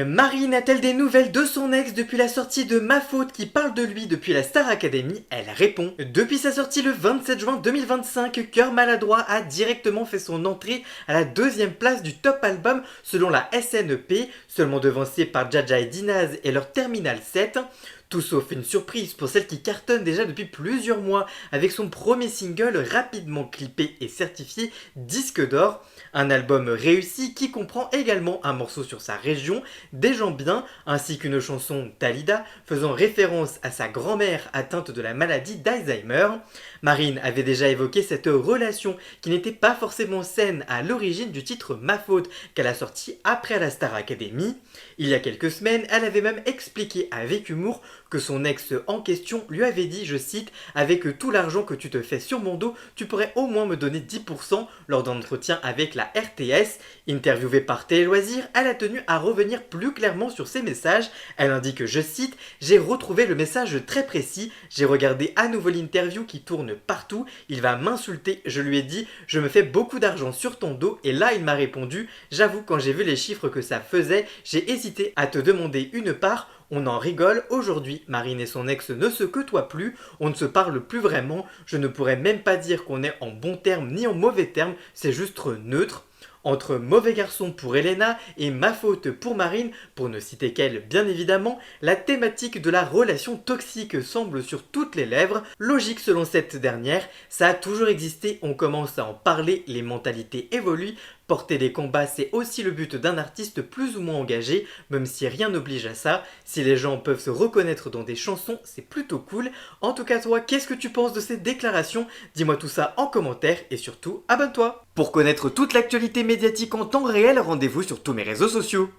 Marine a-t-elle des nouvelles de son ex depuis la sortie de Ma Faute qui parle de lui depuis la Star Academy? Elle répond. Depuis sa sortie le 27 juin 2025, Cœur Maladroit a directement fait son entrée à la deuxième place du top album selon la SNEP, seulement devancé par Jaja et Dinaz et leur Terminal 7. Tout sauf une surprise pour celle qui cartonne déjà depuis plusieurs mois avec son premier single rapidement clippé et certifié disque d'or. Un album réussi qui comprend également un morceau sur sa région, Des gens bien, ainsi qu'une chanson Dalida faisant référence à sa grand-mère atteinte de la maladie d'Alzheimer. Marine avait déjà évoqué cette relation qui n'était pas forcément saine à l'origine du titre Ma Faute qu'elle a sorti après la Star Academy. Il y a quelques semaines, elle avait même expliqué avec humour que son ex en question lui avait dit, je cite, avec tout l'argent que tu te fais sur mon dos, tu pourrais au moins me donner 10% lors d'un entretien avec la RTS. Interviewée par Télé Loisirs, elle a tenu à revenir plus clairement sur ses messages. Elle indique, je cite, j'ai retrouvé le message très précis, j'ai regardé à nouveau l'interview qui tourne partout, il va m'insulter, je lui ai dit, je me fais beaucoup d'argent sur ton dos, et là il m'a répondu, j'avoue quand j'ai vu les chiffres que ça faisait, j'ai hésité à te demander une part. On en rigole, aujourd'hui Marine et son ex ne se côtoient plus, on ne se parle plus vraiment, je ne pourrais même pas dire qu'on est en bons termes ni en mauvais termes, c'est juste neutre. Entre Mauvais garçon pour Elena et Ma Faute pour Marine, pour ne citer qu'elle bien évidemment, la thématique de la relation toxique semble sur toutes les lèvres. Logique selon cette dernière, ça a toujours existé, on commence à en parler, les mentalités évoluent. Porter des combats, c'est aussi le but d'un artiste plus ou moins engagé, même si rien n'oblige à ça. Si les gens peuvent se reconnaître dans des chansons, c'est plutôt cool. En tout cas, toi, qu'est-ce que tu penses de ces déclarations? Dis-moi tout ça en commentaire et surtout, abonne-toi. Pour connaître toute l'actualité médiatique en temps réel, rendez-vous sur tous mes réseaux sociaux.